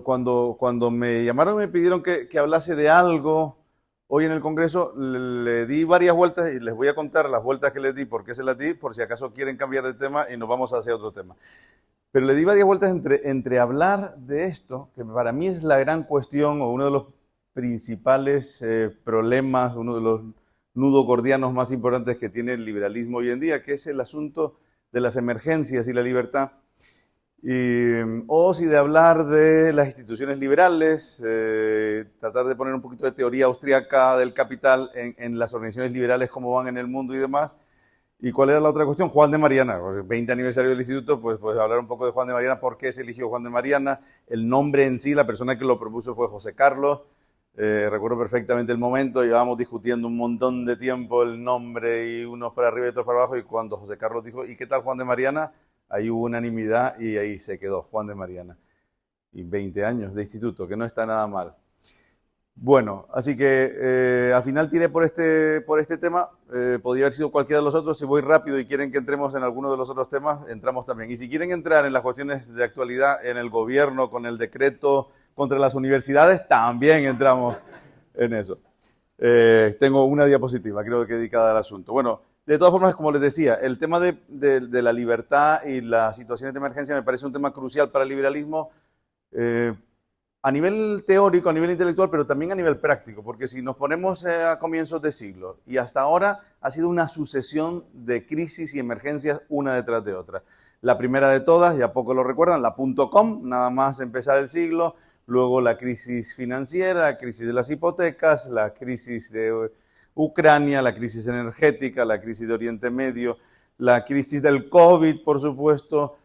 Cuando me llamaron y me pidieron que hablase de algo hoy en el Congreso, le di varias vueltas y les voy a contar las vueltas que les di, por qué se las di, por si acaso quieren cambiar de tema y nos vamos hacia otro tema. Pero le di varias vueltas entre hablar de esto, que para mí es la gran cuestión o uno de los principales problemas, uno de los nudos gordianos más importantes que tiene el liberalismo hoy en día, que es el asunto de las emergencias y la libertad. O si de hablar de las instituciones liberales, tratar de poner un poquito de teoría austríaca del capital en las organizaciones liberales, cómo van en el mundo y demás. ¿Y cuál era la otra cuestión? Juan de Mariana, 20 aniversario del instituto, pues hablar un poco de Juan de Mariana, por qué se eligió Juan de Mariana, el nombre en sí, la persona que lo propuso fue José Carlos. Recuerdo perfectamente el momento, llevábamos discutiendo un montón de tiempo el nombre y unos para arriba y otros para abajo, y cuando José Carlos dijo, ¿y qué tal Juan de Mariana? Ahí hubo unanimidad y ahí se quedó Juan de Mariana. Y 20 años de instituto, que no está nada mal. Bueno, así que al final tiré por este tema. Podría haber sido cualquiera de los otros. Si voy rápido y quieren que entremos en alguno de los otros temas, entramos también. Y si quieren entrar en las cuestiones de actualidad en el gobierno, con el decreto contra las universidades, también entramos en eso. Tengo una diapositiva, creo que dedicada al asunto. Bueno, de todas formas, como les decía, el tema de la libertad y las situaciones de emergencia me parece un tema crucial para el liberalismo a nivel teórico, a nivel intelectual, pero también a nivel práctico, porque si nos ponemos a comienzos de siglo y hasta ahora ha sido una sucesión de crisis y emergencias una detrás de otra. La primera de todas, ya poco lo recuerdan, la .com, nada más empezar el siglo, luego la crisis financiera, la crisis de las hipotecas, la crisis de Ucrania, la crisis energética, la crisis de Oriente Medio, la crisis del COVID, por supuesto,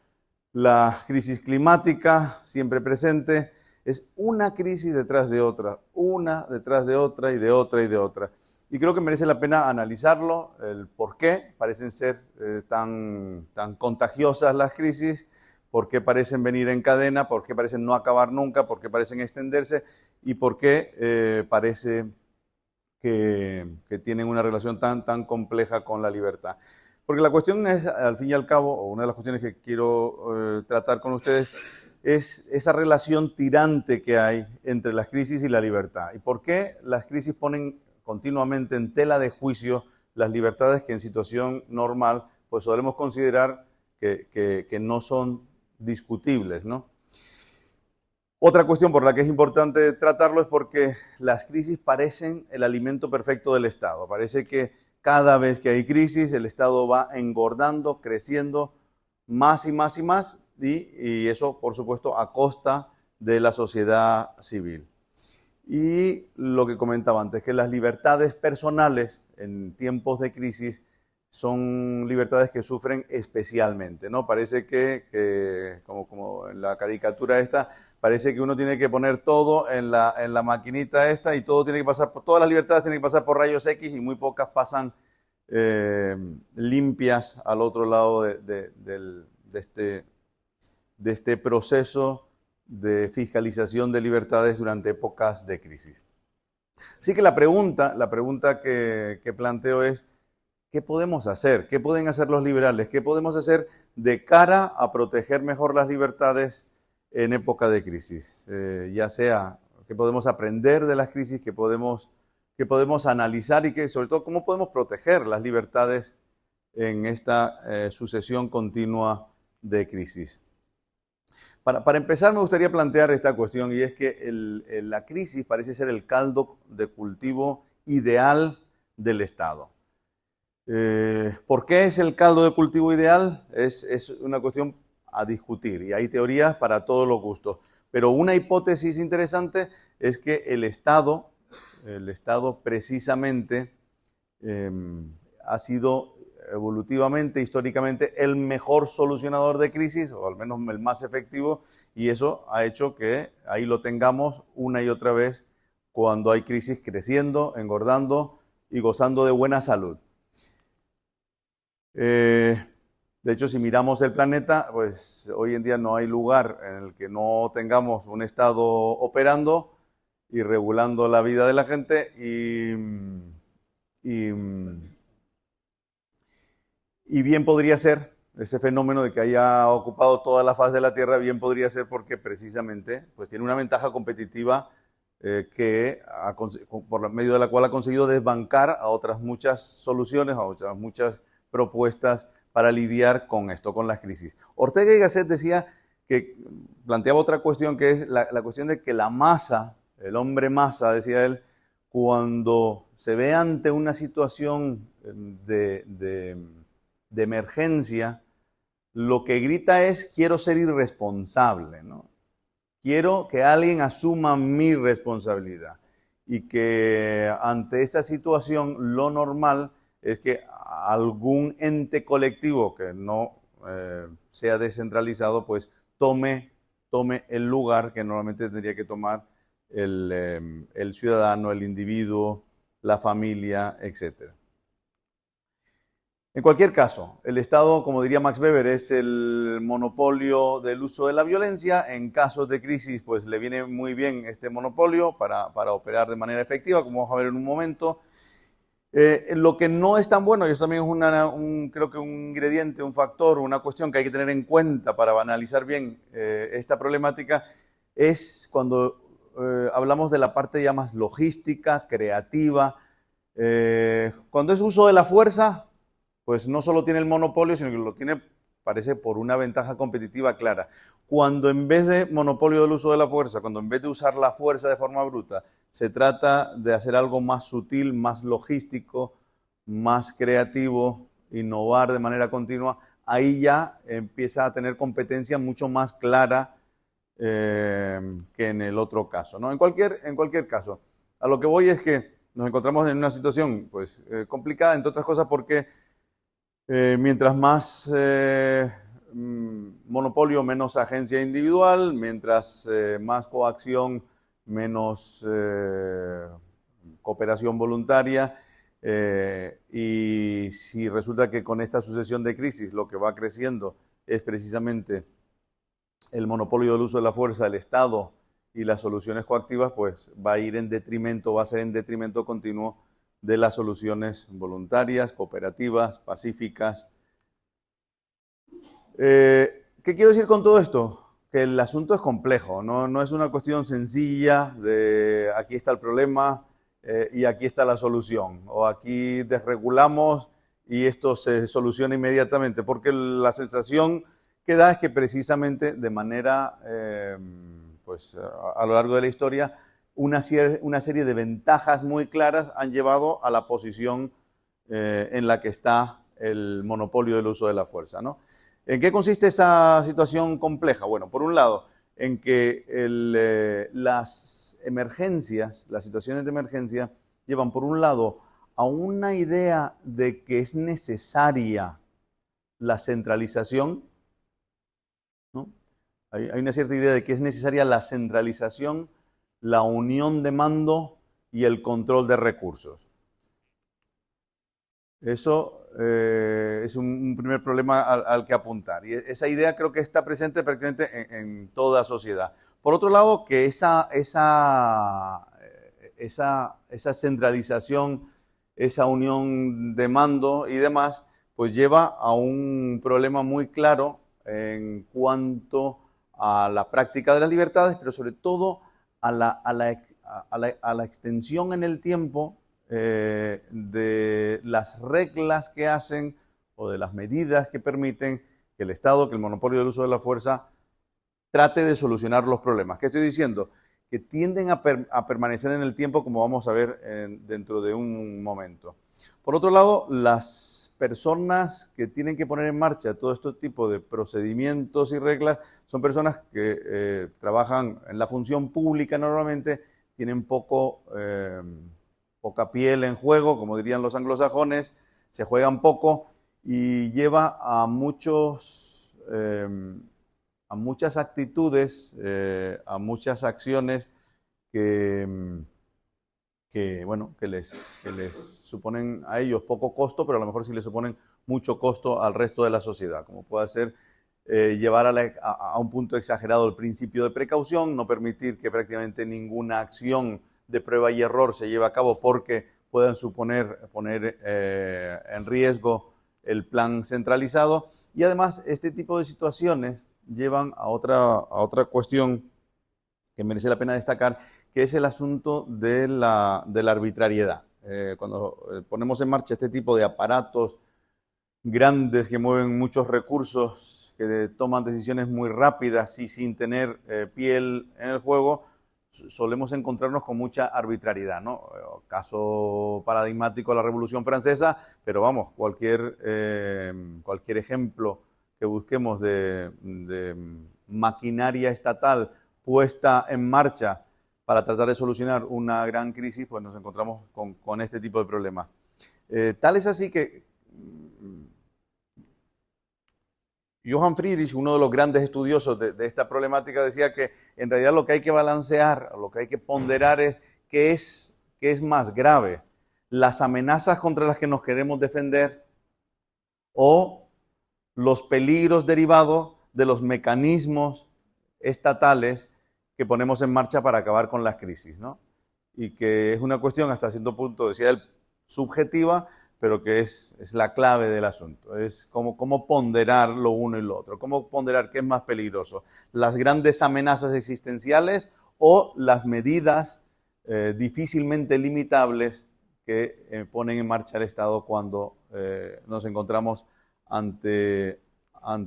la crisis climática, siempre presente. Es una crisis detrás de otra, una detrás de otra y de otra y de otra. Y creo que merece la pena analizarlo, el por qué parecen ser tan contagiosas las crisis, por qué parecen venir en cadena, por qué parecen no acabar nunca, por qué parecen extenderse y por qué parece que tienen una relación tan compleja con la libertad. Porque la cuestión es, al fin y al cabo, o una de las cuestiones que quiero tratar con ustedes, es esa relación tirante que hay entre las crisis y la libertad. ¿Y por qué las crisis ponen continuamente en tela de juicio las libertades que en situación normal pues solemos considerar que no son discutibles, ¿no? Otra cuestión por la que es importante tratarlo es porque las crisis parecen el alimento perfecto del Estado. Parece que cada vez que hay crisis el Estado va engordando, creciendo más y más y más, y eso, por supuesto, a costa de la sociedad civil. Y lo que comentaba antes, que las libertades personales en tiempos de crisis son libertades que sufren especialmente, ¿no? Parece que como en la caricatura esta, parece que uno tiene que poner todo en la maquinita esta y todo tiene que pasar todas las libertades tienen que pasar por rayos X y muy pocas pasan limpias al otro lado de este proceso de fiscalización de libertades durante épocas de crisis. Así que la pregunta que planteo es, ¿qué podemos hacer? ¿Qué pueden hacer los liberales? ¿Qué podemos hacer de cara a proteger mejor las libertades en época de crisis? Ya sea, ¿qué podemos aprender de las crisis? ¿Qué podemos analizar? Y sobre todo, ¿cómo podemos proteger las libertades en esta sucesión continua de crisis? Para empezar, me gustaría plantear esta cuestión, y es que la crisis parece ser el caldo de cultivo ideal del Estado. ¿Por qué es el caldo de cultivo ideal? Es una cuestión a discutir, y hay teorías para todos los gustos. Pero una hipótesis interesante es que el Estado precisamente ha sido evolutivamente, históricamente, el mejor solucionador de crisis, o al menos el más efectivo, y eso ha hecho que ahí lo tengamos una y otra vez cuando hay crisis creciendo, engordando y gozando de buena salud. De hecho, si miramos el planeta, pues hoy en día no hay lugar en el que no tengamos un Estado operando y regulando la vida de la gente y bien podría ser ese fenómeno de que haya ocupado toda la faz de la Tierra bien podría ser porque precisamente pues, tiene una ventaja competitiva por medio de la cual ha conseguido desbancar a otras muchas soluciones, a otras muchas propuestas para lidiar con esto, con las crisis. Ortega y Gasset decía que planteaba otra cuestión, que es la cuestión de que la masa, el hombre masa, decía él, cuando se ve ante una situación de emergencia, lo que grita es: quiero ser irresponsable, ¿no? Quiero que alguien asuma mi responsabilidad. Y que ante esa situación lo normal es que algún ente colectivo que no sea descentralizado, pues tome el lugar que normalmente tendría que tomar el ciudadano, el individuo, la familia, etc. En cualquier caso, el Estado, como diría Max Weber, es el monopolio del uso de la violencia. En casos de crisis, pues le viene muy bien este monopolio para operar de manera efectiva, como vamos a ver en un momento. Lo que no es tan bueno, y eso también es creo que un ingrediente, un factor, una cuestión que hay que tener en cuenta para analizar bien esta problemática, es cuando hablamos de la parte ya más logística, creativa. Cuando es uso de la fuerza, pues no solo tiene el monopolio, sino que lo tiene, parece, por una ventaja competitiva clara. Cuando en vez de monopolio del uso de la fuerza, cuando en vez de usar la fuerza de forma bruta, se trata de hacer algo más sutil, más logístico, más creativo, innovar de manera continua, ahí ya empieza a tener competencia mucho más clara que en el otro caso, ¿no? En cualquier caso, a lo que voy es que nos encontramos en una situación pues, complicada, entre otras cosas porque mientras más monopolio, menos agencia individual, mientras más coacción, menos cooperación voluntaria, y si resulta que con esta sucesión de crisis lo que va creciendo es precisamente el monopolio del uso de la fuerza del Estado y las soluciones coactivas, pues va a ser en detrimento continuo de las soluciones voluntarias, cooperativas, pacíficas. ¿Qué quiero decir con todo esto? Que el asunto es complejo, no es una cuestión sencilla de aquí está el problema y aquí está la solución, o aquí desregulamos y esto se soluciona inmediatamente, porque la sensación que da es que precisamente de manera, pues a lo largo de la historia, una serie de ventajas muy claras han llevado a la posición en la que está el monopolio del uso de la fuerza, ¿no? ¿En qué consiste esa situación compleja? Bueno, por un lado, en que las emergencias, las situaciones de emergencia, llevan por un lado a una idea de que es necesaria la centralización, ¿no? Hay una cierta idea de que es necesaria la centralización, la unión de mando y el control de recursos. Eso es un primer problema al que apuntar. Y esa idea creo que está presente prácticamente en toda sociedad. Por otro lado, que esa centralización, esa unión de mando y demás, pues lleva a un problema muy claro en cuanto a la práctica de las libertades, pero sobre todo a la extensión en el tiempo de las reglas que hacen o de las medidas que permiten que el Estado, que el monopolio del uso de la fuerza, trate de solucionar los problemas. ¿Qué estoy diciendo? Que tienden a permanecer en el tiempo, como vamos a ver dentro de un momento. Por otro lado, las personas que tienen que poner en marcha todo este tipo de procedimientos y reglas son personas que trabajan en la función pública normalmente, tienen poca piel en juego, como dirían los anglosajones, se juegan poco y lleva a muchas actitudes, a muchas acciones que les suponen a ellos poco costo, pero a lo mejor sí les suponen mucho costo al resto de la sociedad, como puede ser llevar a un punto exagerado el principio de precaución, no permitir que prácticamente ninguna acción de prueba y error se lleve a cabo porque puedan poner en riesgo el plan centralizado, Y además, este tipo de situaciones llevan a otra cuestión que merece la pena destacar, que es el asunto de la arbitrariedad. Cuando ponemos en marcha este tipo de aparatos grandes que mueven muchos recursos, que toman decisiones muy rápidas y sin tener piel en el juego, solemos encontrarnos con mucha arbitrariedad, ¿no? Caso paradigmático la Revolución Francesa, pero vamos, cualquier ejemplo que busquemos de maquinaria estatal puesta en marcha para tratar de solucionar una gran crisis, pues nos encontramos con este tipo de problemas. Tal es así que Johann Friedrich, uno de los grandes estudiosos de esta problemática, decía que en realidad lo que hay que balancear, lo que hay que ponderar es qué es más grave, las amenazas contra las que nos queremos defender o los peligros derivados de los mecanismos estatales que ponemos en marcha para acabar con las crisis, ¿no? Y que es una cuestión hasta cierto punto, decía él, subjetiva, pero que es la clave del asunto. Es cómo ponderar lo uno y lo otro, cómo ponderar qué es más peligroso, las grandes amenazas existenciales o las medidas difícilmente limitables que ponen en marcha el Estado cuando nos encontramos ante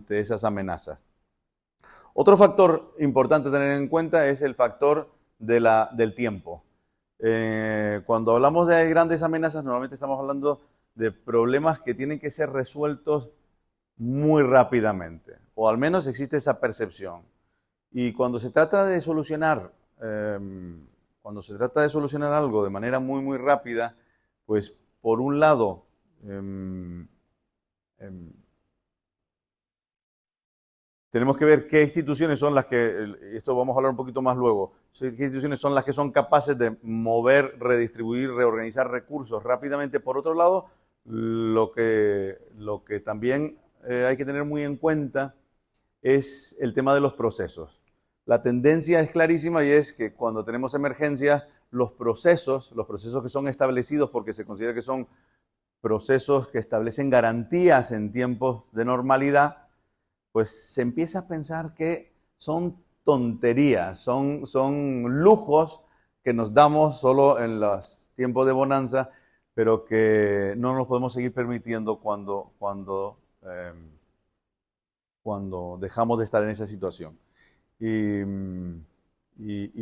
esas amenazas. Otro factor importante a tener en cuenta es el factor del tiempo. Cuando hablamos de grandes amenazas, normalmente estamos hablando de problemas que tienen que ser resueltos muy rápidamente, o al menos existe esa percepción. Y cuando se trata de solucionar, algo de manera muy, muy rápida, pues por un lado, tenemos que ver qué instituciones son las que, esto vamos a hablar un poquito más luego, qué instituciones son las que son capaces de mover, redistribuir, reorganizar recursos rápidamente. Por otro lado, lo que también hay que tener muy en cuenta es el tema de los procesos. La tendencia es clarísima y es que cuando tenemos emergencias, los procesos que son establecidos porque se considera que son procesos que establecen garantías en tiempos de normalidad, pues se empieza a pensar que son tonterías, son lujos que nos damos solo en los tiempos de bonanza, pero que no nos podemos seguir permitiendo cuando dejamos de estar en esa situación. Y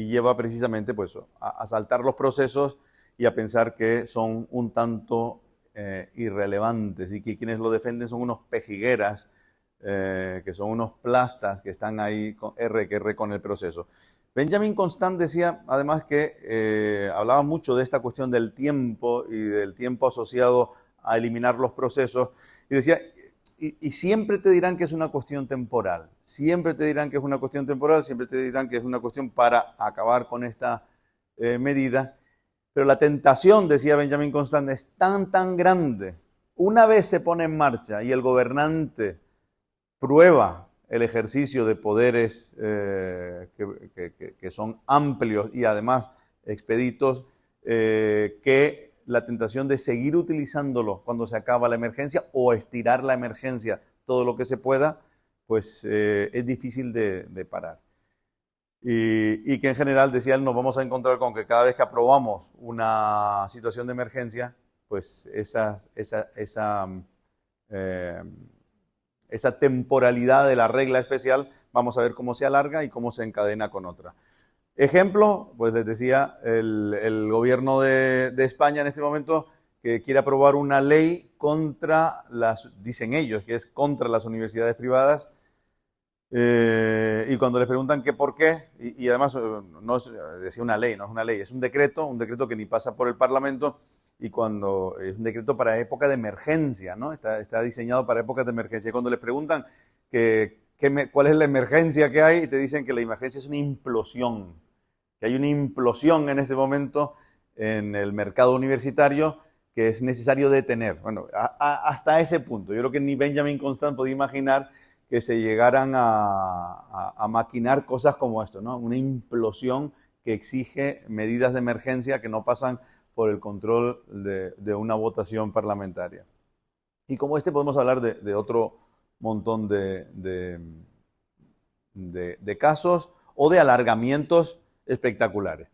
lleva precisamente pues, a saltar los procesos y a pensar que son un tanto irrelevantes y que quienes lo defienden son unos pejigueras, que son unos plastas que están ahí con R con el proceso. Benjamin Constant decía además que hablaba mucho de esta cuestión del tiempo y del tiempo asociado a eliminar los procesos y decía, y siempre te dirán que es una cuestión temporal, siempre te dirán que es una cuestión temporal, siempre te dirán que es una cuestión para acabar con esta medida, pero la tentación, decía Benjamin Constant, es tan grande. Una vez se pone en marcha y el gobernante prueba el ejercicio de poderes que son amplios y además expeditos, que la tentación de seguir utilizándolo cuando se acaba la emergencia o estirar la emergencia todo lo que se pueda, pues es difícil de parar. Y que en general, decía él, nos vamos a encontrar con que cada vez que aprobamos una situación de emergencia, pues esa temporalidad de la regla especial, vamos a ver cómo se alarga y cómo se encadena con otra. Ejemplo, pues les decía, el gobierno de España en este momento que quiere aprobar una ley contra dicen ellos, que es contra las universidades privadas, y cuando les preguntan que por qué, y además no es, decía una ley, no es una ley, es un decreto que ni pasa por el Parlamento, y cuando es un decreto para época de emergencia, ¿no? Está diseñado para épocas de emergencia. Y cuando les preguntan cuál es la emergencia que hay, te dicen que la emergencia es una implosión, que hay una implosión en este momento en el mercado universitario que es necesario detener. Bueno, hasta ese punto. Yo creo que ni Benjamin Constant podía imaginar que se llegaran a maquinar cosas como esto, ¿no? Una implosión que exige medidas de emergencia que no pasan por el control de una votación parlamentaria. Y como este podemos hablar de otro montón de casos o de alargamientos espectaculares.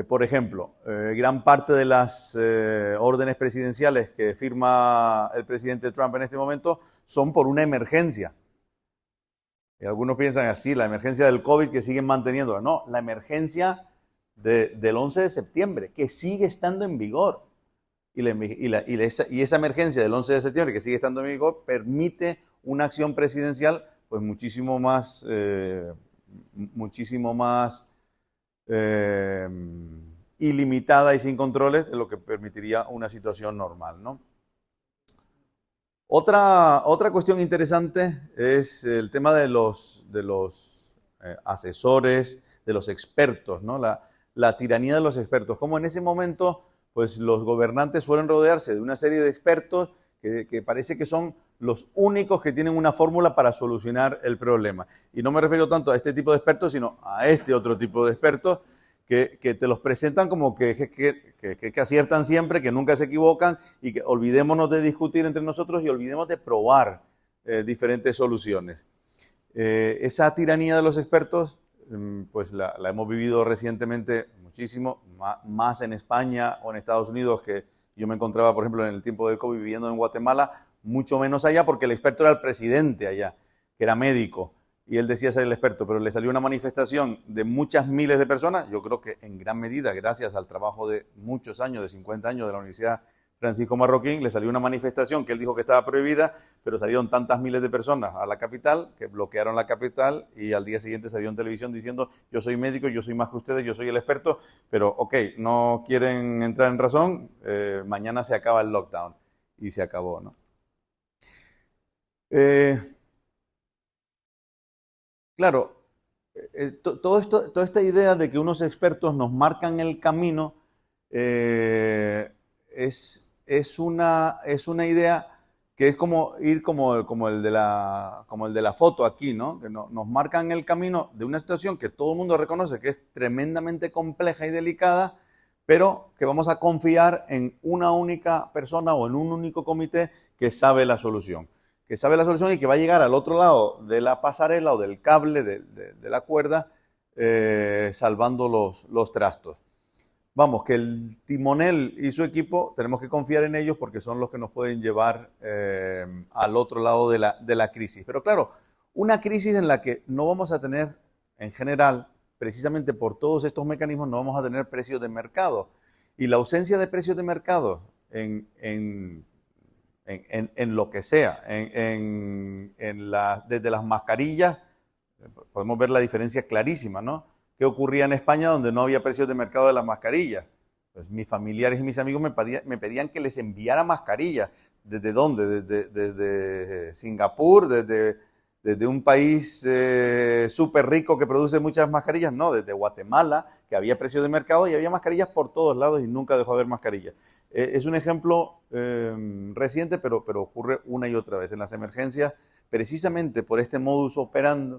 Por ejemplo, gran parte de las órdenes presidenciales que firma el presidente Trump en este momento son por una emergencia. Y algunos piensan así, la emergencia del COVID que siguen manteniendo. No, la emergencia del 11 de septiembre, que sigue estando en vigor. Y esa emergencia del 11 de septiembre, que sigue estando en vigor, permite una acción presidencial pues muchísimo más ilimitada y sin controles de lo que permitiría una situación normal, ¿no? Otra cuestión interesante es el tema de los asesores, de los expertos, ¿no? La tiranía de los expertos. Como en ese momento, pues los gobernantes suelen rodearse de una serie de expertos que parece que son los únicos que tienen una fórmula para solucionar el problema. Y no me refiero tanto a este tipo de expertos, sino a este otro tipo de expertos que te los presentan como que aciertan siempre, que nunca se equivocan y que olvidémonos de discutir entre nosotros y olvidemos de probar diferentes soluciones. Esa tiranía de los expertos, pues la hemos vivido recientemente muchísimo, más en España o en Estados Unidos, que yo me encontraba, por ejemplo, en el tiempo del COVID viviendo en Guatemala, mucho menos allá, porque el experto era el presidente allá, que era médico. Y él decía ser el experto, pero le salió una manifestación de muchas miles de personas, yo creo que en gran medida gracias al trabajo de muchos años, de 50 años de la Universidad Francisco Marroquín, le salió una manifestación que él dijo que estaba prohibida, pero salieron tantas miles de personas a la capital que bloquearon la capital y al día siguiente salió en televisión diciendo yo soy médico, yo soy más que ustedes, yo soy el experto, pero ok, no quieren entrar en razón, mañana se acaba el lockdown y se acabó, ¿no? Claro, toda esta idea de que unos expertos nos marcan el camino es una idea que es como ir como el de la foto aquí, ¿no? Que nos marcan el camino de una situación que todo el mundo reconoce que es tremendamente compleja y delicada, pero que vamos a confiar en una única persona o en un único comité que sabe la solución. Que sabe la solución y que va a llegar al otro lado de la pasarela o del cable, de la cuerda, salvando los trastos. Vamos, que el timonel y su equipo tenemos que confiar en ellos porque son los que nos pueden llevar al otro lado de la crisis. Pero claro, una crisis en la que no vamos a tener, en general, precisamente por todos estos mecanismos, no vamos a tener precios de mercado. Y la ausencia de precios de mercado en lo que sea, desde las mascarillas, podemos ver la diferencia clarísima, ¿no? ¿Qué ocurría en España donde no había precios de mercado de las mascarillas? Pues mis familiares y mis amigos me pedían que les enviara mascarillas. ¿Desde dónde? Desde Singapur, desde un país súper rico que produce muchas mascarillas. No, desde Guatemala, que había precios de mercado y había mascarillas por todos lados y nunca dejó de haber mascarillas. Es un ejemplo reciente, pero ocurre una y otra vez en las emergencias, precisamente por este modus operandi.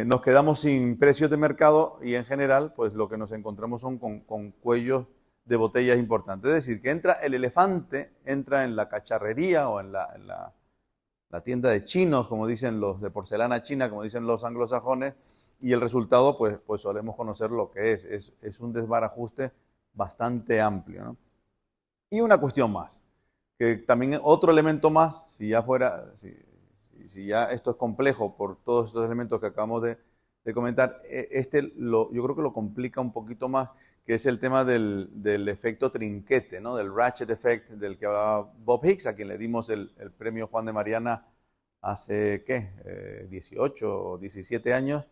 Nos quedamos sin precios de mercado y en general pues lo que nos encontramos son con cuellos de botellas importantes. Es decir, que el elefante entra en la cacharrería o en la tienda de chinos, como dicen los de porcelana china, como dicen los anglosajones, y el resultado pues solemos conocer lo que es un desbarajuste bastante amplio, ¿no? Y una cuestión más, que también otro elemento más, si ya esto es complejo por todos estos elementos que acabamos de comentar, yo creo que lo complica un poquito más, que es el tema del efecto trinquete, ¿no? Del ratchet effect del que hablaba Bob Hicks, a quien le dimos el premio Juan de Mariana hace, 18 o 17 años.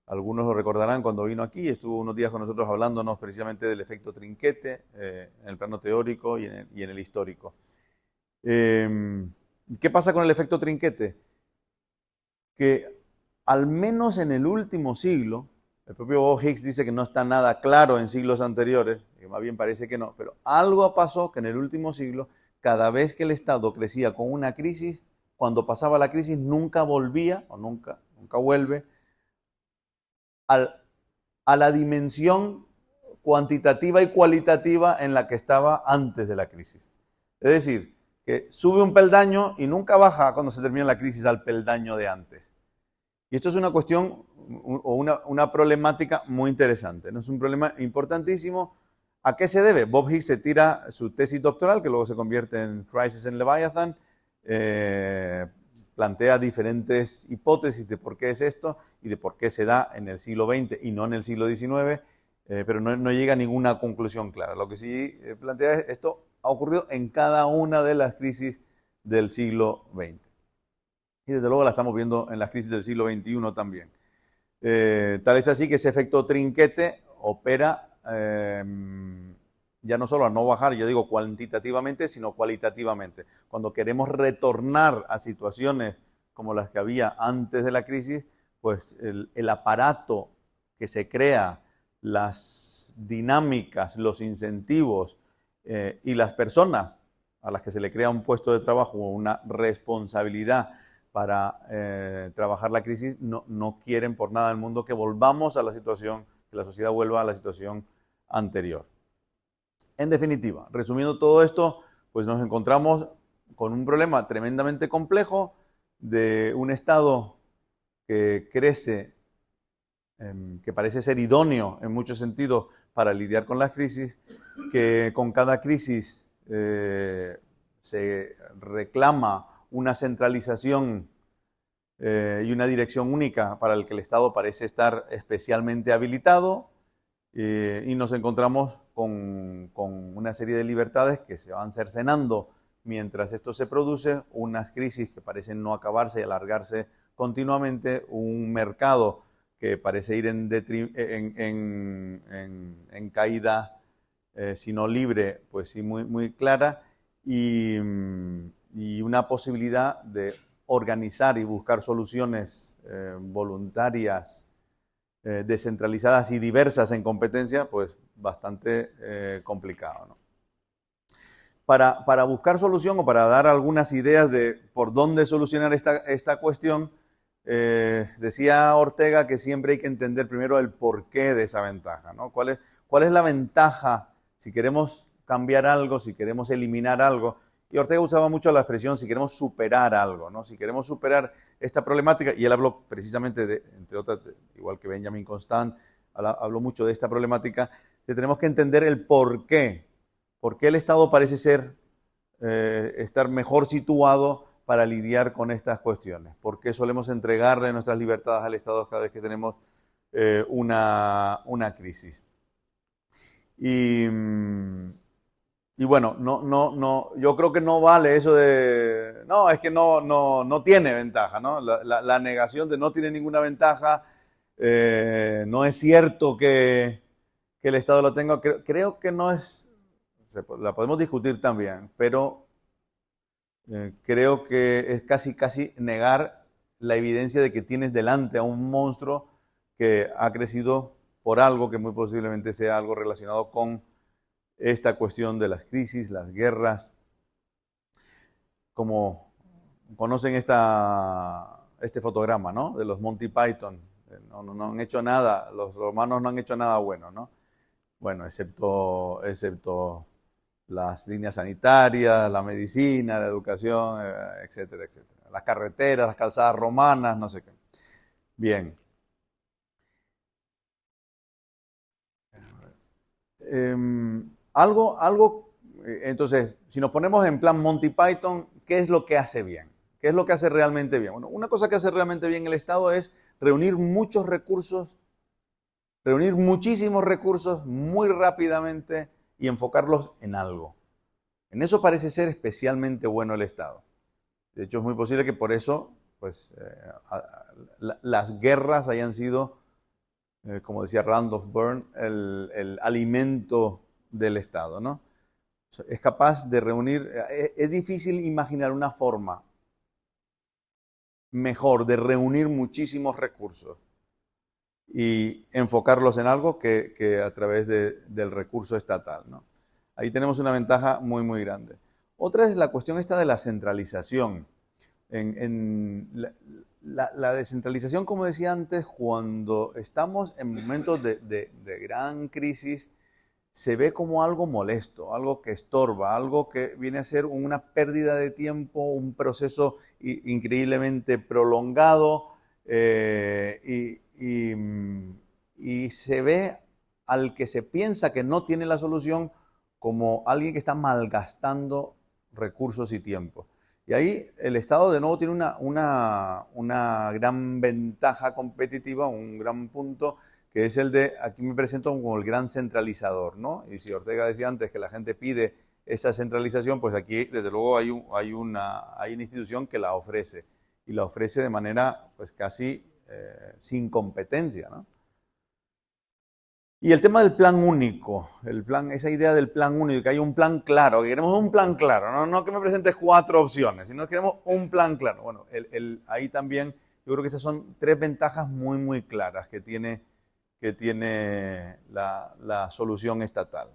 Algunos lo recordarán cuando vino aquí, estuvo unos días con nosotros hablándonos precisamente del efecto trinquete en el plano teórico y en el histórico. ¿Qué pasa con el efecto trinquete? Que al menos en el último siglo, el propio Bob Hicks dice que no está nada claro en siglos anteriores, que más bien parece que no, pero algo pasó que en el último siglo, cada vez que el Estado crecía con una crisis, cuando pasaba la crisis nunca volvía o nunca vuelve a la dimensión cuantitativa y cualitativa en la que estaba antes de la crisis. Es decir, que sube un peldaño y nunca baja cuando se termina la crisis al peldaño de antes. Y esto es una cuestión o una problemática muy interesante, ¿no? Es un problema importantísimo. ¿A qué se debe? Bob Hicks se tira su tesis doctoral, que luego se convierte en Crisis in Leviathan, plantea diferentes hipótesis de por qué es esto y de por qué se da en el siglo XX y no en el siglo XIX, pero no llega a ninguna conclusión clara. Lo que sí plantea es esto ha ocurrido en cada una de las crisis del siglo XX. Y desde luego la estamos viendo en las crisis del siglo XXI también. Tal es así que ese efecto trinquete opera ya no solo a no bajar, yo digo cuantitativamente, sino cualitativamente. Cuando queremos retornar a situaciones como las que había antes de la crisis, pues el aparato que se crea, las dinámicas, los incentivos y las personas a las que se le crea un puesto de trabajo o una responsabilidad para trabajar la crisis, no quieren por nada del mundo que volvamos a la situación, que la sociedad vuelva a la situación anterior. En definitiva, resumiendo todo esto, pues nos encontramos con un problema tremendamente complejo de un Estado que crece, que parece ser idóneo en muchos sentidos para lidiar con las crisis, que con cada crisis se reclama una centralización y una dirección única para el que el Estado parece estar especialmente habilitado, y nos encontramos con una serie de libertades que se van cercenando mientras esto se produce, unas crisis que parecen no acabarse y alargarse continuamente, un mercado que parece ir en caída, si no libre, pues sí muy clara, y una posibilidad de organizar y buscar soluciones voluntarias, descentralizadas y diversas en competencia, pues bastante complicado, ¿no? Para buscar solución o para dar algunas ideas de por dónde solucionar esta cuestión, decía Ortega que siempre hay que entender primero el porqué de esa ventaja, ¿no? ¿Cuál es la ventaja si queremos cambiar algo, si queremos eliminar algo? Y Ortega usaba mucho la expresión si queremos superar algo, ¿no? Si queremos superar esta problemática, y él habló precisamente entre otras, igual que Benjamin Constant, habló mucho de esta problemática, que tenemos que entender el porqué. ¿Por qué el Estado parece ser estar mejor situado para lidiar con estas cuestiones? ¿Por qué solemos entregarle nuestras libertades al Estado cada vez que tenemos una crisis? Y bueno, yo creo que no vale eso de, no, es que no tiene ventaja, ¿no? La negación de no tiene ninguna ventaja, no es cierto que el Estado lo tenga, creo que no es, la podemos discutir también, pero creo que es casi negar la evidencia de que tienes delante a un monstruo que ha crecido por algo que muy posiblemente sea algo relacionado con esta cuestión de las crisis, las guerras. Como conocen este fotograma, ¿no? De los Monty Python. No han hecho nada, los romanos no han hecho nada bueno, ¿no? Bueno, excepto las líneas sanitarias, la medicina, la educación, etcétera, etcétera. Las carreteras, las calzadas romanas, no sé qué. Bien. Entonces, si nos ponemos en plan Monty Python, ¿qué es lo que hace bien? ¿Qué es lo que hace realmente bien? Bueno, una cosa que hace realmente bien el Estado es reunir muchos recursos, reunir muchísimos recursos muy rápidamente y enfocarlos en algo. En eso parece ser especialmente bueno el Estado. De hecho, es muy posible que por eso, pues, las guerras hayan sido, como decía Randolph Byrne, el alimento del Estado, ¿no? Es capaz de reunir, es difícil imaginar una forma mejor de reunir muchísimos recursos y enfocarlos en algo que a través del recurso estatal, ¿no? Ahí tenemos una ventaja muy grande. Otra es la cuestión esta de la centralización. La descentralización, como decía antes, cuando estamos en momentos de gran crisis, se ve como algo molesto, algo que estorba, algo que viene a ser una pérdida de tiempo, un proceso increíblemente prolongado, y se ve al que se piensa que no tiene la solución como alguien que está malgastando recursos y tiempo. Y ahí el Estado de nuevo tiene una gran ventaja competitiva, un gran punto, que es el de, aquí me presento como el gran centralizador, ¿no? Y si Ortega decía antes que la gente pide esa centralización, pues aquí desde luego hay una institución que la ofrece, y la ofrece de manera pues casi sin competencia, ¿no? Y el tema del plan único, esa idea del plan único, que hay un plan claro, que queremos un plan claro, no que me presentes 4 opciones, sino que queremos un plan claro. Bueno, ahí también yo creo que esas son 3 ventajas muy, muy claras que tiene la solución estatal.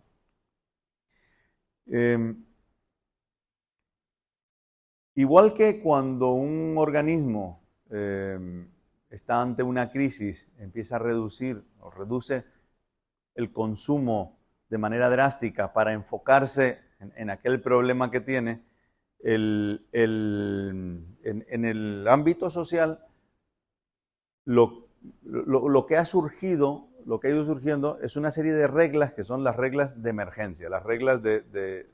Igual que cuando un organismo está ante una crisis, empieza a reducir o reduce el consumo de manera drástica para enfocarse en aquel problema que tiene, en el ámbito social, lo que ha surgido, lo que ha ido surgiendo es una serie de reglas que son las reglas de emergencia, las reglas que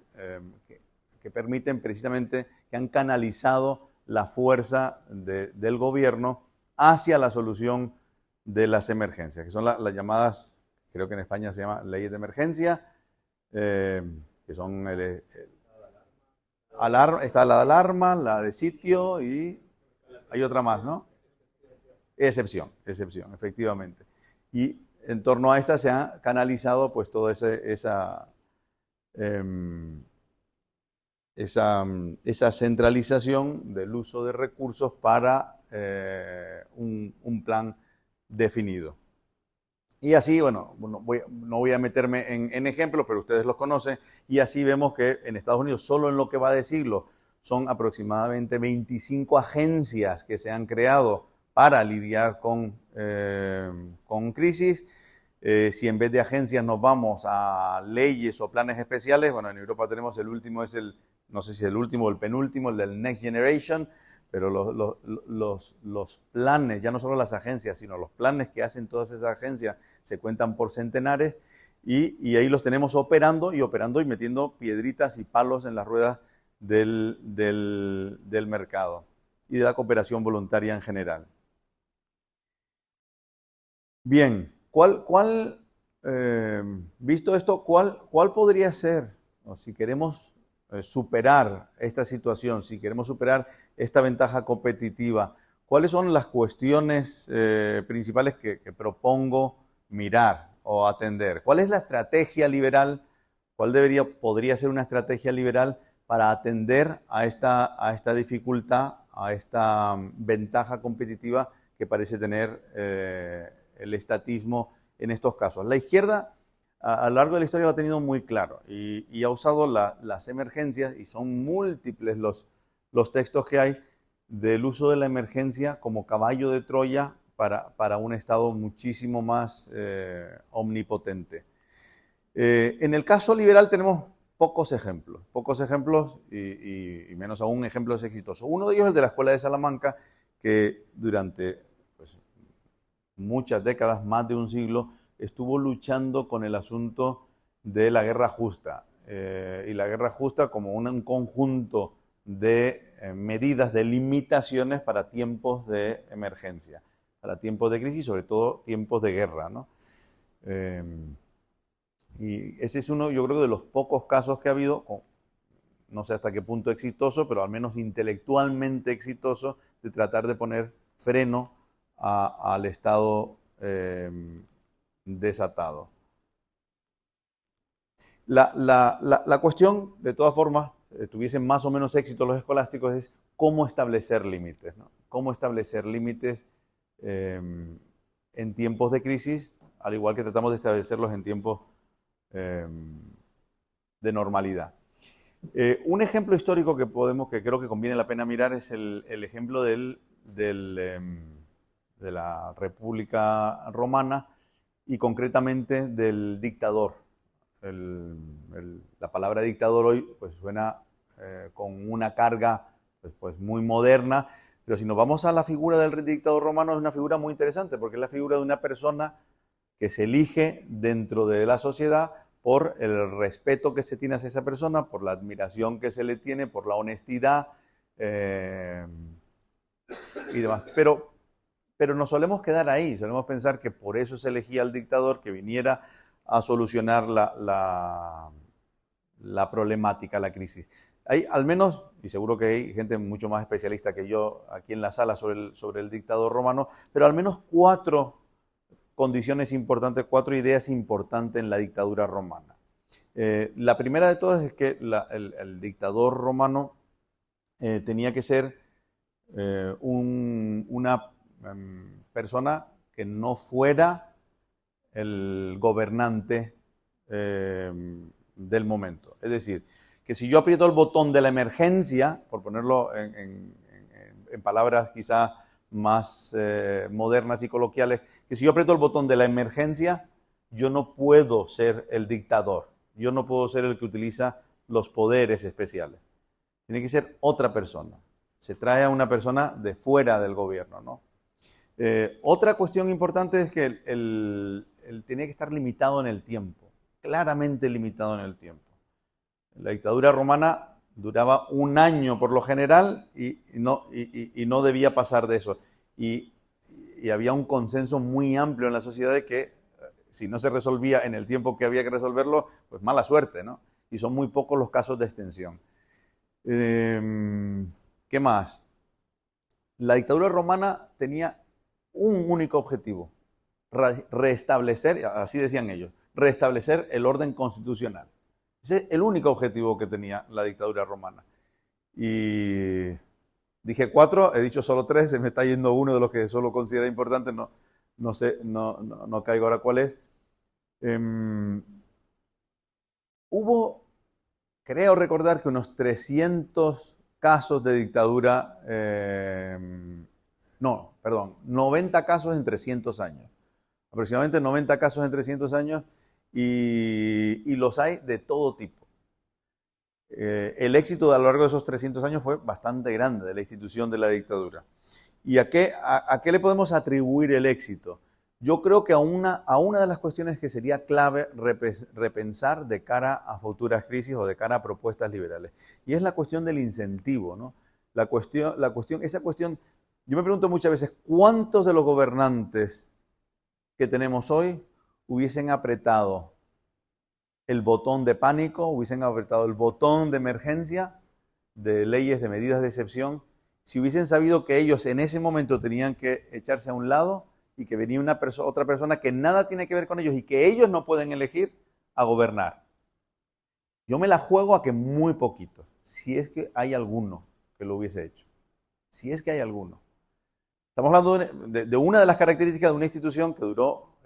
permiten precisamente, que han canalizado la fuerza del gobierno hacia la solución de las emergencias, que son las llamadas, creo que en España se llama leyes de emergencia, que son está la de alarma, la de sitio y hay otra más, ¿no? Excepción, efectivamente. Y en torno a esta se ha canalizado pues toda esa centralización del uso de recursos para un plan definido. Y así, bueno, no voy a meterme en ejemplos, pero ustedes los conocen, y así vemos que en Estados Unidos, solo en lo que va de siglo, son aproximadamente 25 agencias que se han creado para lidiar con crisis. Si en vez de agencias nos vamos a leyes o planes especiales, bueno, en Europa tenemos el último, no sé si el último o el penúltimo, el del Next Generation, pero los planes, ya no solo las agencias, sino los planes que hacen todas esas agencias se cuentan por centenares, y ahí los tenemos operando y metiendo piedritas y palos en las ruedas del mercado y de la cooperación voluntaria en general. Bien, visto esto, ¿cuál podría ser, o si queremos superar esta situación, si queremos superar esta ventaja competitiva, cuáles son las cuestiones principales que propongo mirar o atender? ¿Cuál es la estrategia liberal? ¿Cuál podría ser una estrategia liberal para atender a esta dificultad, a esta ventaja competitiva que parece tener el estatismo en estos casos? La izquierda a lo largo de la historia lo ha tenido muy claro y ha usado las emergencias, y son múltiples los textos que hay del uso de la emergencia como caballo de Troya para un Estado muchísimo más omnipotente. En el caso liberal tenemos pocos ejemplos y menos aún ejemplos exitosos. Uno de ellos es el de la Escuela de Salamanca, que durante muchas décadas, más de un siglo, estuvo luchando con el asunto de la guerra justa. Y la guerra justa como un conjunto de medidas, de limitaciones para tiempos de emergencia, para tiempos de crisis, sobre todo tiempos de guerra, ¿no? Y ese es uno, yo creo, de los pocos casos que ha habido, no sé hasta qué punto exitoso, pero al menos intelectualmente exitoso, de tratar de poner freno al Estado desatado. La cuestión, de todas formas, tuviesen más o menos éxito los escolásticos, es cómo establecer límites, ¿no? Cómo establecer límites en tiempos de crisis, al igual que tratamos de establecerlos en tiempos de normalidad. Un ejemplo histórico que creo que conviene la pena mirar es el ejemplo de la República Romana, y concretamente del dictador la palabra dictador hoy pues suena con una carga pues muy moderna, pero si nos vamos a la figura del dictador romano, es una figura muy interesante, porque es la figura de una persona que se elige dentro de la sociedad por el respeto que se tiene hacia esa persona, por la admiración que se le tiene, por la honestidad y demás. Pero nos solemos quedar ahí, solemos pensar que por eso se elegía al dictador que viniera a solucionar la problemática, la crisis. Hay al menos, y seguro que hay gente mucho más especialista que yo aquí en la sala sobre el dictador romano, pero al menos 4 condiciones importantes, 4 ideas importantes en la dictadura romana. La primera de todas es que el dictador romano tenía que ser una persona que no fuera el gobernante del momento. Es decir, que si yo aprieto el botón de la emergencia, por ponerlo en palabras quizá más modernas y coloquiales, que si yo aprieto el botón de la emergencia, yo no puedo ser el dictador, yo no puedo ser el que utiliza los poderes especiales. Tiene que ser otra persona. Se trae a una persona de fuera del gobierno, ¿no? Otra cuestión importante es que él tenía que estar limitado en el tiempo, claramente limitado en el tiempo. La dictadura romana duraba 1 año por lo general y no debía pasar de eso. Y había un consenso muy amplio en la sociedad de que si no se resolvía en el tiempo que había que resolverlo, pues mala suerte, ¿no? Y son muy pocos los casos de extensión. ¿Qué más? La dictadura romana tenía un único objetivo: restablecer, así decían ellos, restablecer el orden constitucional. Ese es el único objetivo que tenía la dictadura romana. Y dije 4, he dicho solo 3, se me está yendo uno de los que solo considero importante, no sé, no caigo ahora cuál es. Hubo, creo recordar que unos 300 casos de dictadura, 90 casos en 300 años. Aproximadamente 90 casos en 300 años y los hay de todo tipo. El éxito a lo largo de esos 300 años fue bastante grande de la institución de la dictadura. ¿Y a qué le podemos atribuir el éxito? Yo creo que a una de las cuestiones que sería clave repensar de cara a futuras crisis o de cara a propuestas liberales. Y es la cuestión del incentivo, ¿no? Esa cuestión, yo me pregunto muchas veces, ¿cuántos de los gobernantes que tenemos hoy hubiesen apretado el botón de pánico, hubiesen apretado el botón de emergencia, de leyes, de medidas de excepción, si hubiesen sabido que ellos en ese momento tenían que echarse a un lado y que venía otra persona que nada tiene que ver con ellos y que ellos no pueden elegir a gobernar? Yo me la juego a que muy poquito, si es que hay alguno que lo hubiese hecho. Si es que hay alguno. Estamos hablando de una de las características de una institución que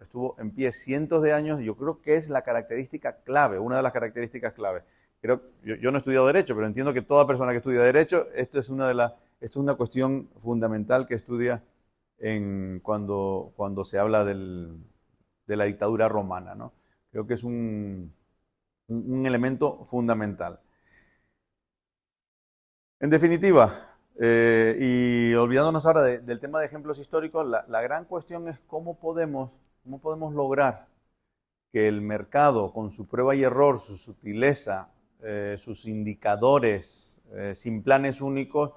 estuvo en pie cientos de años. Yo creo que es la característica clave, una de las características clave. Yo no he estudiado Derecho, pero entiendo que toda persona que estudia Derecho, esto es una cuestión fundamental que estudia cuando se habla de la dictadura romana, ¿no? Creo que es un elemento fundamental. En definitiva, y olvidándonos ahora del tema de ejemplos históricos, la gran cuestión es cómo podemos lograr que el mercado, con su prueba y error, su sutileza, sus indicadores, sin planes únicos,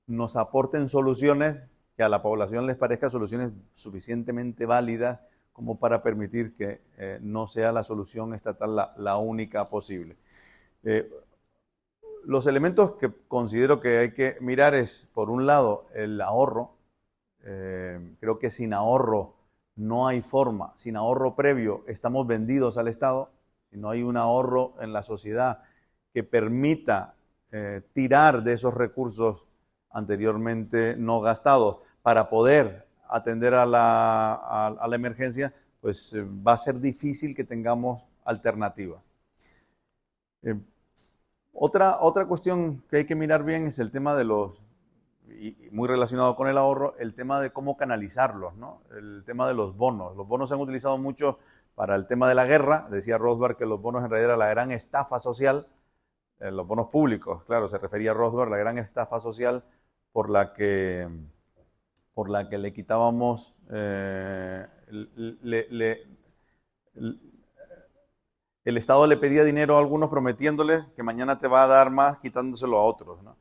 nos aporten soluciones que a la población les parezcan soluciones suficientemente válidas como para permitir que no sea la solución estatal la única posible. Los elementos que considero que hay que mirar es, por un lado, el ahorro. Creo que sin ahorro no hay forma. Sin ahorro previo estamos vendidos al Estado. Si no hay un ahorro en la sociedad que permita tirar de esos recursos anteriormente no gastados para poder atender a la emergencia, pues va a ser difícil que tengamos alternativas. Otra cuestión que hay que mirar bien es el tema de y muy relacionado con el ahorro, el tema de cómo canalizarlos, ¿no? El tema de los bonos. Los bonos se han utilizado mucho para el tema de la guerra. Decía Rothbard que los bonos en realidad era la gran estafa social, los bonos públicos, claro, se refería a Rothbard, la gran estafa social por la que le quitábamos, el Estado le pedía dinero a algunos prometiéndoles que mañana te va a dar más quitándoselo a otros, ¿no?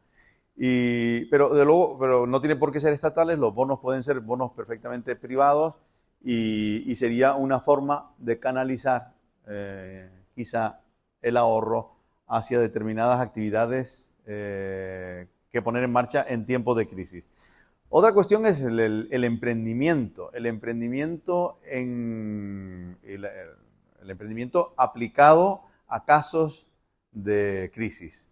Pero de luego, pero no tiene por qué ser estatales, los bonos pueden ser bonos perfectamente privados y sería una forma de canalizar quizá el ahorro hacia determinadas actividades que poner en marcha en tiempos de crisis. Otra cuestión es el emprendimiento. El emprendimiento aplicado a casos de crisis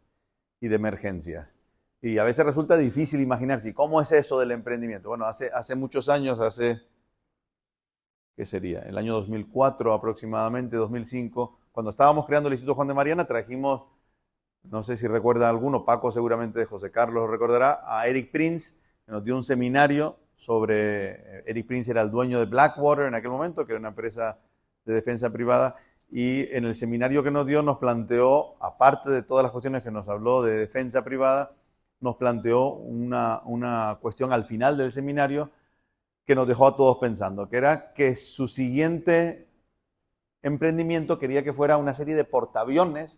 y de emergencias. Y a veces resulta difícil imaginarse cómo es eso del emprendimiento. Bueno, hace muchos años, ¿qué sería? El año 2004 aproximadamente, 2005, cuando estábamos creando el Instituto Juan de Mariana, trajimos, no sé si recuerda alguno, Paco seguramente, José Carlos lo recordará, a Eric Prince, que nos dio un seminario sobre, Eric Prince era el dueño de Blackwater en aquel momento, que era una empresa de defensa privada, y en el seminario que nos dio nos planteó, aparte de todas las cuestiones que nos habló de defensa privada, nos planteó una cuestión al final del seminario que nos dejó a todos pensando, que era que su siguiente emprendimiento quería que fuera una serie de portaaviones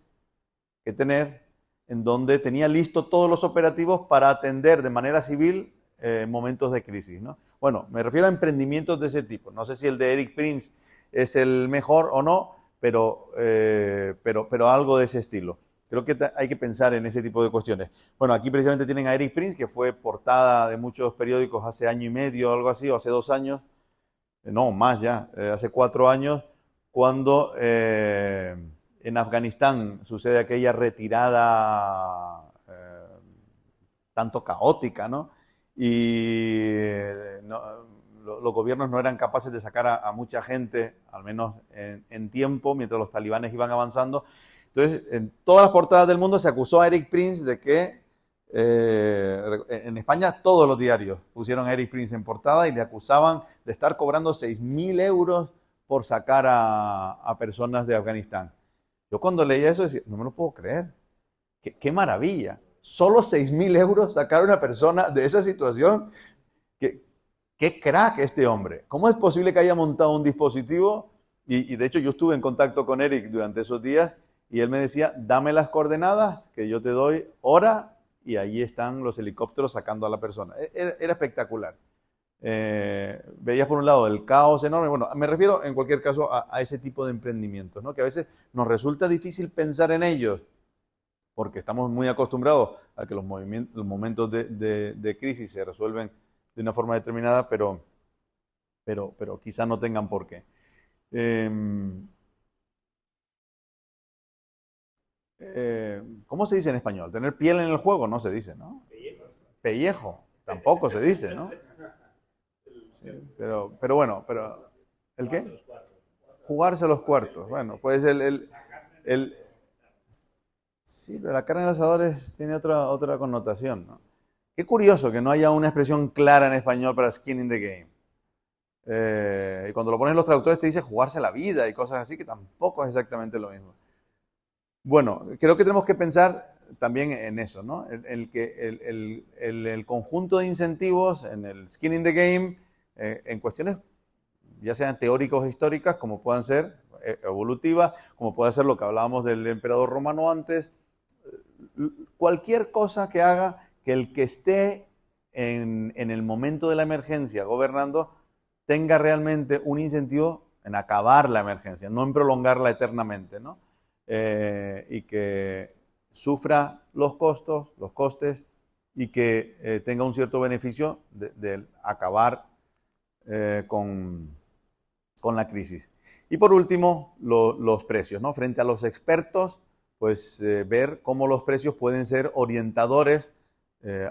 que tener, en donde tenía listo todos los operativos para atender de manera civil momentos de crisis, ¿no? Bueno, me refiero a emprendimientos de ese tipo. No sé si el de Eric Prince es el mejor o no, pero algo de ese estilo. Creo que hay que pensar en ese tipo de cuestiones. Bueno, aquí precisamente tienen a Eric Prince, que fue portada de muchos periódicos hace año y medio o algo así, o hace 2 años, no, más ya, hace 4 años, cuando en Afganistán sucede aquella retirada tanto caótica, ¿no? Y los gobiernos no eran capaces de sacar a mucha gente, al menos en tiempo, mientras los talibanes iban avanzando. Entonces, en todas las portadas del mundo se acusó a Eric Prince de que, en España todos los diarios pusieron a Eric Prince en portada y le acusaban de estar cobrando 6.000 euros por sacar a personas de Afganistán. Yo cuando leía eso decía, no me lo puedo creer, qué maravilla, solo 6.000 euros sacar a una persona de esa situación. Qué crack este hombre. ¿Cómo es posible que haya montado un dispositivo? Y de hecho yo estuve en contacto con Eric durante esos días y él me decía, dame las coordenadas que yo te doy hora y ahí están los helicópteros sacando a la persona. Era espectacular. Veías por un lado el caos enorme. Bueno, me refiero en cualquier caso a ese tipo de emprendimientos, ¿no? Que a veces nos resulta difícil pensar en ellos porque estamos muy acostumbrados a que los momentos de crisis se resuelven de una forma determinada, pero quizá no tengan por qué. ¿Cómo se dice en español? Tener piel en el juego no se dice, ¿no? Pellejo, tampoco se dice, ¿no? Sí, pero bueno, ¿el qué? Jugarse los cuartos. Bueno, pues sí, pero la carne en los asadores tiene otra connotación, ¿no? Qué curioso que no haya una expresión clara en español para skin in the game. Y cuando lo ponen los traductores te dice jugarse la vida y cosas así, que tampoco es exactamente lo mismo. Bueno, creo que tenemos que pensar también en eso, ¿no? El conjunto de incentivos en el skin in the game, en cuestiones ya sean teóricas o históricas, como puedan ser evolutivas, como puede ser lo que hablábamos del emperador romano antes, cualquier cosa que haga que el que esté en el momento de la emergencia gobernando tenga realmente un incentivo en acabar la emergencia, no en prolongarla eternamente, ¿no? Y que sufra los costes, y que tenga un cierto beneficio de acabar con la crisis. Y por último, los precios, ¿no? Frente a los expertos, pues ver cómo los precios pueden ser orientadores,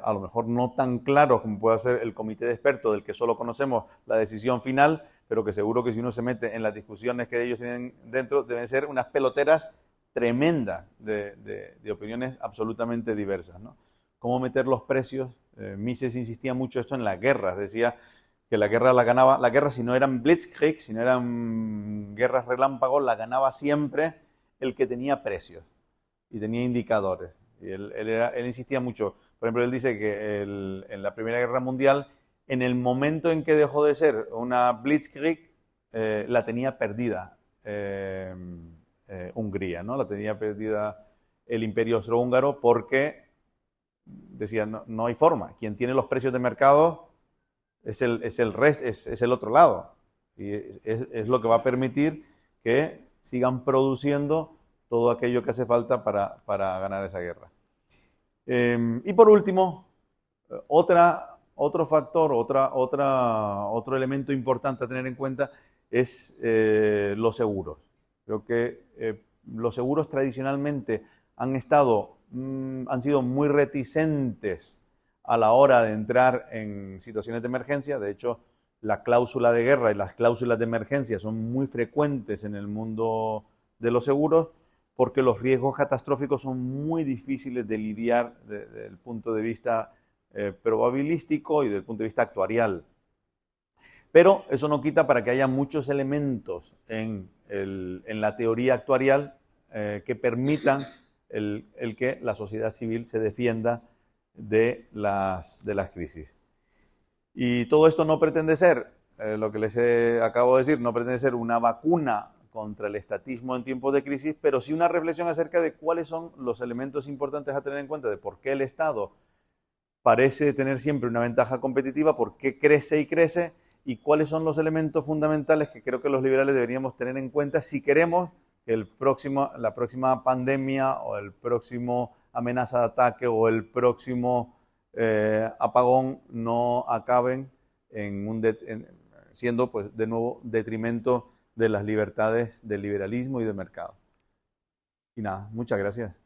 a lo mejor no tan claros como puede ser el comité de expertos del que solo conocemos la decisión final, pero que seguro que si uno se mete en las discusiones que ellos tienen dentro, deben ser unas peloteras tremendas de opiniones absolutamente diversas, ¿no? Cómo meter los precios Mises insistía mucho esto en las guerras, decía que la guerra la ganaba, la guerra si no eran blitzkrieg, si no eran guerras relámpagos, la ganaba siempre el que tenía precios y tenía indicadores. Y él insistía mucho. Por ejemplo, él dice que en la Primera Guerra Mundial, en el momento en que dejó de ser una blitzkrieg, la tenía perdida Hungría, ¿no? La tenía perdida el Imperio Austrohúngaro porque decía, no hay forma. Quien tiene los precios de mercado es el otro lado. Y es lo que va a permitir que sigan produciendo todo aquello que hace falta para ganar esa guerra. Y por último, otro factor, otro elemento importante a tener en cuenta es los seguros. Creo que los seguros tradicionalmente han sido muy reticentes a la hora de entrar en situaciones de emergencia. De hecho, la cláusula de guerra y las cláusulas de emergencia son muy frecuentes en el mundo de los seguros porque los riesgos catastróficos son muy difíciles de lidiar desde el punto de vista probabilístico y desde el punto de vista actuarial. Pero eso no quita para que haya muchos elementos en la teoría actuarial que permitan el que la sociedad civil se defienda de las crisis. Y todo esto no pretende ser, lo que les acabo de decir, no pretende ser una vacuna contra el estatismo en tiempos de crisis, pero sí una reflexión acerca de cuáles son los elementos importantes a tener en cuenta, de por qué el Estado parece tener siempre una ventaja competitiva, por qué crece y crece, y cuáles son los elementos fundamentales que creo que los liberales deberíamos tener en cuenta si queremos que la próxima pandemia o el próximo amenaza de ataque o el próximo apagón no acaben siendo pues de nuevo detrimento de las libertades del liberalismo y del mercado. Y nada, muchas gracias.